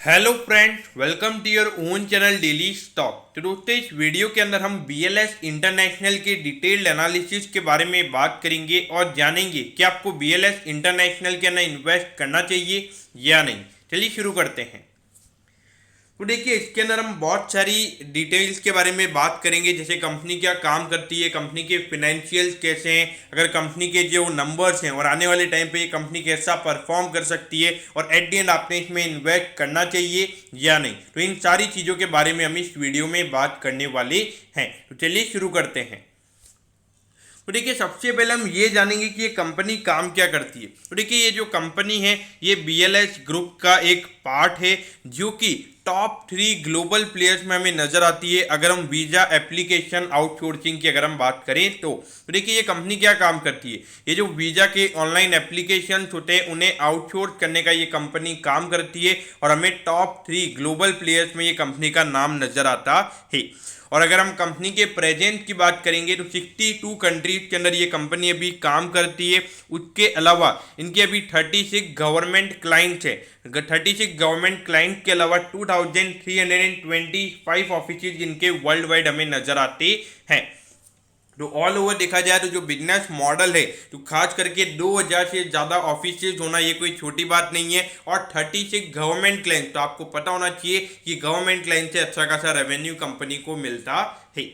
Hello friends, welcome to your own channel daily stock. तो दोस्तों, इस वीडियो के अंदर हम बीएलएस इंटरनेशनल के डिटेल्ड एनालिसिस के बारे में बात करेंगे और जानेंगे कि आपको बीएलएस इंटरनेशनल के अंदर इन्वेस्ट करना चाहिए या नहीं। चलिए शुरू करते हैं। तो देखिए, इसके अंदर हम बहुत सारी डिटेल्स के बारे में बात करेंगे, जैसे कंपनी क्या काम करती है, कंपनी के फिनेंशियल्स कैसे हैं, अगर कंपनी के जो नंबर्स हैं और आने वाले टाइम पे ये कंपनी कैसा परफॉर्म कर सकती है, और एट द एंड आपने इसमें इन्वेस्ट करना चाहिए या नहीं। तो इन सारी चीज़ों के बारे में हम इस वीडियो में बात करने वाले हैं। तो चलिए शुरू करते हैं। तो देखिए, सबसे पहले हम ये जानेंगे कि ये कंपनी काम क्या करती है। तो देखिए, ये जो कंपनी है ये बीएलएस ग्रुप का एक पार्ट है, जो कि टॉप 3 ग्लोबल प्लेयर्स में हमें नजर आती है। अगर हम वीजा एप्लीकेशन आउटसोर्सिंग की अगर हम बात करें तो देखिए, ये कंपनी क्या काम करती है। ये जो वीजा के ऑनलाइन एप्लीकेशन होते हैं उन्हें आउटसोर्स करने का ये कंपनी काम करती है, और हमें टॉप 3 ग्लोबल प्लेयर्स में ये कंपनी का नाम नजर आता है। और अगर हम कंपनी के प्रेजेंट की बात करेंगे तो 62 कंट्रीज के अंदर ये कंपनी अभी काम करती है। उसके अलावा इनके अभी 36 गवर्नमेंट क्लाइंट्स है। 36 गवर्नमेंट क्लाइंट के अलावा 2325 ऑफिस इनके वर्ल्ड वाइड हमें नजर आते हैं। तो ऑल ओवर देखा जाए तो जो बिजनेस मॉडल है, तो खास करके 2000 से ज़्यादा ऑफिसेज होना ये कोई छोटी बात नहीं है, और 36 गवर्नमेंट क्लाइंट, तो आपको पता होना चाहिए कि गवर्नमेंट क्लाइंट से अच्छा खासा रेवेन्यू कंपनी को मिलता है।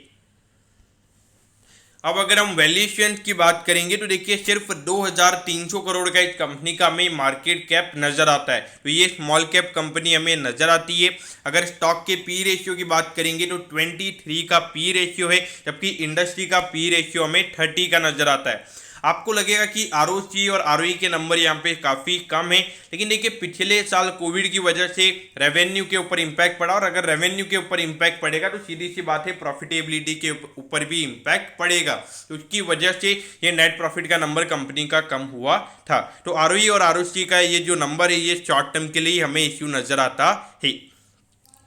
अब अगर हम वैल्यूएशन की बात करेंगे तो देखिए, सिर्फ 2300 करोड़ का इस कंपनी का हमें मार्केट कैप नजर आता है। तो ये स्मॉल कैप कंपनी हमें नजर आती है। अगर स्टॉक के पी रेशियो की बात करेंगे तो 23 का पी रेशियो है, जबकि इंडस्ट्री का पी रेशियो हमें 30 का नजर आता है। आपको लगेगा कि आरओसी और आरओई के नंबर यहाँ पे काफ़ी कम है, लेकिन देखिए, पिछले साल कोविड की वजह से रेवेन्यू के ऊपर इम्पैक्ट पड़ा, और अगर रेवेन्यू के ऊपर इम्पैक्ट पड़ेगा तो सीधी सी बात है प्रॉफिटेबिलिटी के ऊपर भी इम्पैक्ट पड़ेगा। तो उसकी वजह से ये नेट प्रॉफिट का नंबर कंपनी का कम हुआ था। तो आरओई और आरओसी का ये जो नंबर है ये शॉर्ट टर्म के लिए हमें इश्यू नजर आता है।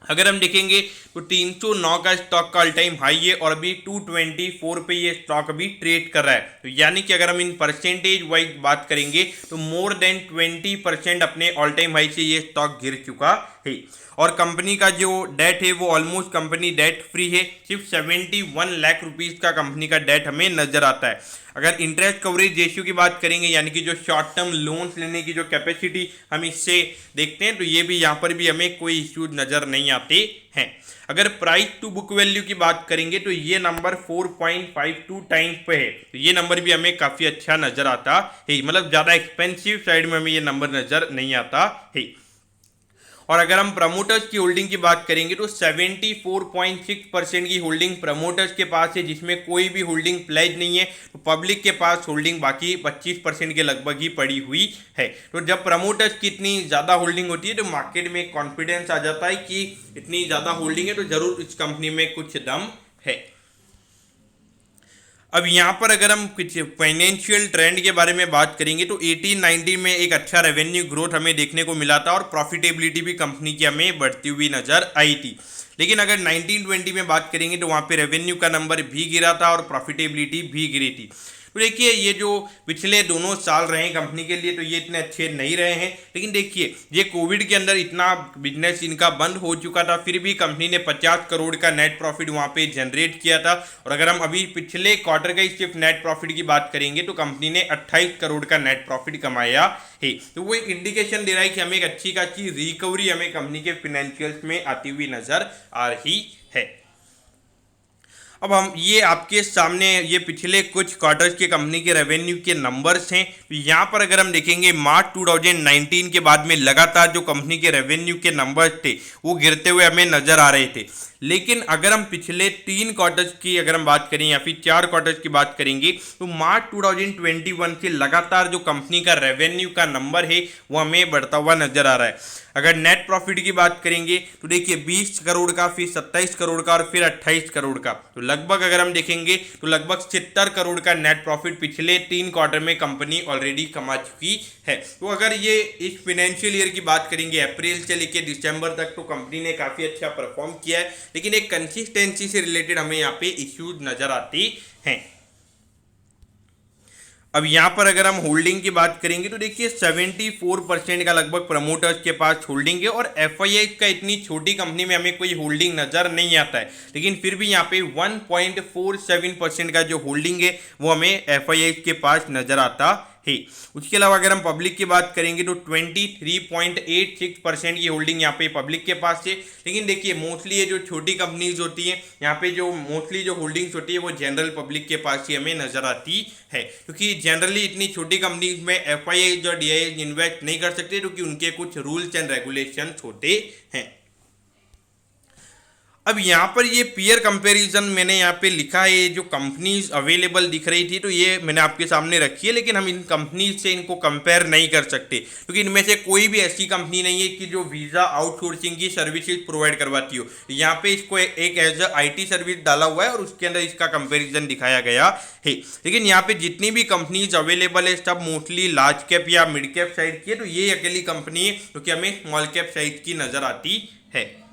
अगर हम देखेंगे तो 309 का स्टॉक का ऑल टाइम हाई है, और अभी 224 पे ये स्टॉक अभी ट्रेड कर रहा है। तो यानी कि अगर हम इन परसेंटेज वाइज बात करेंगे तो मोर देन 20% अपने ऑल टाइम हाई से ये स्टॉक गिर चुका है। और कंपनी का जो डेट है वो ऑलमोस्ट कंपनी डेट फ्री है। सिर्फ 71 लाख रुपीज़ का कंपनी का डेट हमें नजर आता है। अगर इंटरेस्ट कवरेज रेशियो की बात करेंगे, यानी कि जो शॉर्ट टर्म लोन्स लेने की जो कैपेसिटी हम इससे देखते हैं, तो ये भी यहाँ पर भी हमें कोई इश्यूज नज़र नहीं आते हैं। अगर प्राइस टू बुक वैल्यू की बात करेंगे तो ये नंबर 4.52 टाइम्स पे है। तो ये नंबर भी हमें काफ़ी अच्छा नज़र आता है, मतलब ज़्यादा एक्सपेंसिव साइड में हमें ये नंबर नज़र नहीं आता है। और अगर हम प्रमोटर्स की होल्डिंग की बात करेंगे तो 74.6% की होल्डिंग प्रमोटर्स के पास है, जिसमें कोई भी होल्डिंग प्लेज नहीं है। तो पब्लिक के पास होल्डिंग बाकी 25% के लगभग ही पड़ी हुई है। तो जब प्रमोटर्स की इतनी ज़्यादा होल्डिंग होती है तो मार्केट में कॉन्फिडेंस आ जाता है कि इतनी ज़्यादा होल्डिंग है तो ज़रूर इस कंपनी में कुछ दम है। अब यहाँ पर अगर हम कुछ फाइनेंशियल ट्रेंड के बारे में बात करेंगे तो 18-19 में एक अच्छा रेवेन्यू ग्रोथ हमें देखने को मिला था, और प्रॉफिटेबिलिटी भी कंपनी की हमें बढ़ती हुई नजर आई थी। लेकिन अगर 19-20 में बात करेंगे तो वहाँ पे रेवेन्यू का नंबर भी गिरा था और प्रॉफिटेबिलिटी भी गिरी थी। तो देखिए, ये जो पिछले दोनों साल रहे कंपनी के लिए तो ये इतने अच्छे नहीं रहे हैं। लेकिन देखिए, ये कोविड के अंदर इतना बिजनेस इनका बंद हो चुका था, फिर भी कंपनी ने 50 करोड़ का नेट प्रॉफिट वहाँ पे जनरेट किया था। और अगर हम अभी पिछले क्वार्टर का सिर्फ नेट प्रॉफिट की बात करेंगे तो कंपनी ने 28 करोड़ का नेट प्रॉफिट कमाया है। तो वो एक इंडिकेशन दे रहा है कि हमें एक अच्छी खासी रिकवरी हमें कंपनी के फिनेंशियल्स में आती हुई नजर आ रही है। अब हम ये आपके सामने ये पिछले कुछ क्वार्टर्स के कंपनी के रेवेन्यू के नंबर्स हैं। तो यहाँ पर अगर हम देखेंगे मार्च 2019 के बाद में लगातार जो कंपनी के रेवेन्यू के नंबर्स थे वो गिरते हुए हमें नजर आ रहे थे। लेकिन अगर हम पिछले 3 क्वार्टर्स की अगर हम बात करें या फिर 4 क्वार्टर्स की बात करेंगे तो मार्च 2021 से लगातार जो कंपनी का रेवेन्यू का नंबर है वो हमें बढ़ता हुआ नजर आ रहा है। अगर नेट प्रॉफिट की बात करेंगे तो देखिए 20 करोड़ का, फिर 27 करोड़ का, और फिर 28 करोड़ का। तो लगभग अगर हम देखेंगे तो लगभग 70 करोड़ का नेट प्रॉफिट पिछले 3 क्वार्टर में कंपनी ऑलरेडी कमा चुकी है। तो अगर ये इस फाइनेंशियल ईयर की बात करेंगे अप्रैल से लेकर दिसंबर तक, तो कंपनी ने काफ़ी अच्छा परफॉर्म किया है। लेकिन एक कंसिस्टेंसी से रिलेटेड हमें यहाँ पे इश्यूज नजर आती हैं। अब यहाँ पर अगर हम होल्डिंग की बात करेंगे तो देखिए 74% का लगभग प्रमोटर्स के पास होल्डिंग है, और एफआईआई का इतनी छोटी कंपनी में हमें कोई होल्डिंग नजर नहीं आता है, लेकिन फिर भी यहाँ पे 1.47% का जो होल्डिंग है वो हमें एफआईआई के पास नजर आता है। उसके अलावा अगर हम पब्लिक की बात करेंगे तो 23.86% की होल्डिंग यहाँ पे पब्लिक के पास है। लेकिन देखिए मोस्टली ये जो छोटी कंपनीज होती हैं यहाँ पे जो मोस्टली जो होल्डिंग्स होती है वो जनरल पब्लिक के पास ही हमें नजर आती है, क्योंकि जनरली इतनी छोटी कंपनीज में एफआईआई और डीआईआई इन्वेस्ट नहीं कर सकते, क्योंकि उनके कुछ रूल्स एंड रेगुलेशन होते हैं। अब यहाँ पर ये पीयर कंपैरिजन मैंने यहाँ पे लिखा है, जो कंपनीज अवेलेबल दिख रही थी तो ये मैंने आपके सामने रखी है, लेकिन हम इन कंपनीज से इनको कंपेयर नहीं कर सकते, क्योंकि इनमें से कोई भी ऐसी कंपनी नहीं है कि जो वीज़ा आउटसोर्सिंग की सर्विसेज प्रोवाइड करवाती हो। यहाँ पे इसको एक एज अ IT सर्विस डाला हुआ है और उसके अंदर इसका कंपेरिजन दिखाया गया है। लेकिन यहाँ पे जितनी भी कंपनीज अवेलेबल है सब मोस्टली लार्ज कैप या मिड कैप साइड की है, तो ये अकेली कंपनी है जो कि हमें स्मॉल कैप साइज की नजर आती है।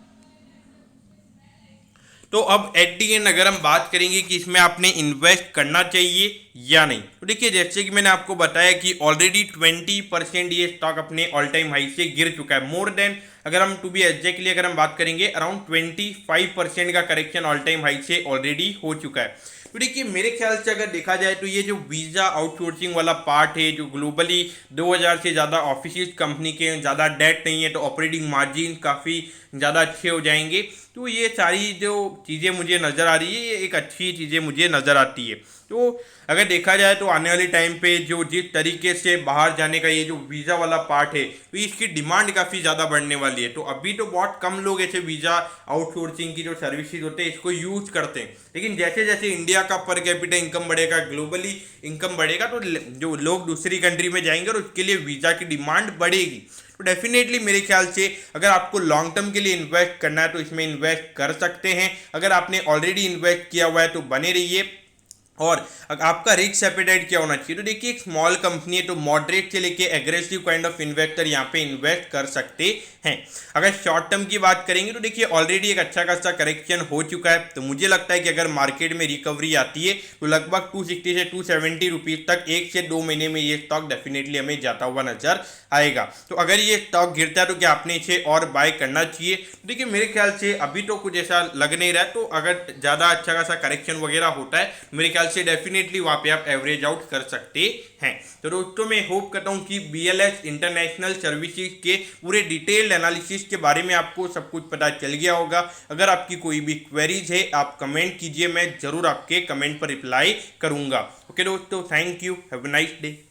तो अब एट दी एंड अगर हम बात करेंगे कि इसमें आपने इन्वेस्ट करना चाहिए या नहीं, तो देखिए जैसे कि मैंने आपको बताया कि ऑलरेडी 20% ये स्टॉक अपने ऑल टाइम हाई से गिर चुका है। मोर देन अगर हम टू बी एग्जैक्टली अगर हम बात करेंगे अराउंड 25% का करेक्शन ऑल टाइम हाई से ऑलरेडी हो चुका है। तो देखिए मेरे ख्याल से अगर देखा जाए तो ये जो वीज़ा आउटसोर्सिंग वाला पार्ट है, जो ग्लोबली 2000 से ज़्यादा ऑफिस कंपनी के ज़्यादा डेट नहीं है, तो ऑपरेटिंग मार्जिन काफ़ी ज़्यादा अच्छे हो जाएंगे। तो ये सारी जो चीज़ें मुझे नज़र आ रही है ये एक अच्छी चीज़ें मुझे नज़र आती है। तो अगर देखा जाए तो आने वाले टाइम पे जो जिस तरीके से बाहर जाने का ये जो वीज़ा वाला पार्ट है तो इसकी डिमांड काफ़ी ज़्यादा बढ़ने वाली है। तो अभी तो बहुत कम लोग ऐसे वीज़ा आउटसोर्सिंग की जो सर्विसेज होते हैं इसको यूज़ करते हैं, लेकिन जैसे जैसे इंडिया का पर कैपिटा इनकम बढ़ेगा, ग्लोबली इनकम बढ़ेगा, तो जो लोग दूसरी कंट्री में जाएंगे और उसके लिए वीज़ा की डिमांड बढ़ेगी। तो डेफिनेटली मेरे ख्याल से अगर आपको लॉन्ग टर्म के लिए इन्वेस्ट करना है तो इसमें इन्वेस्ट कर सकते हैं। अगर आपने ऑलरेडी इन्वेस्ट किया हुआ है तो बने रहिए। और आपका रिस्क एपेटाइट क्या होना चाहिए, तो देखिए एक स्मॉल कंपनी है तो मॉडरेट से लेके एग्रेसिव काइंड ऑफ इन्वेस्टर यहाँ पे इन्वेस्ट कर सकते हैं। अगर शॉर्ट टर्म की बात करेंगे तो देखिए ऑलरेडी एक अच्छा खासा करेक्शन हो चुका है, तो मुझे लगता है कि अगर मार्केट में रिकवरी आती है तो लगभग 260 से 270 रुपीज़ तक 1 से 2 महीने में ये स्टॉक डेफिनेटली हमें जाता हुआ नजर आएगा। तो अगर ये स्टॉक गिरता है तो क्या आपने इसे और बाय करना चाहिए? देखिए मेरे ख्याल से अभी तो कुछ ऐसा लग नहीं रहा है, तो अगर ज़्यादा अच्छा खासा करेक्शन वगैरह होता है मेरे ख्याल से डेफिनेटली वहाँ पे आप एवरेज आउट कर सकते हैं। तो दोस्तों मैं होप करता हूँ कि BLS इंटरनेशनल सर्विसेज के पूरे डिटेल्ड एनालिसिस के बारे में आपको सब कुछ पता चल गया होगा। अगर आपकी कोई भी क्वेरीज है आप कमेंट कीजिए, मैं जरूर आपके कमेंट पर रिप्लाई करूँगा। ओके दोस्तों, thank you, have a nice day.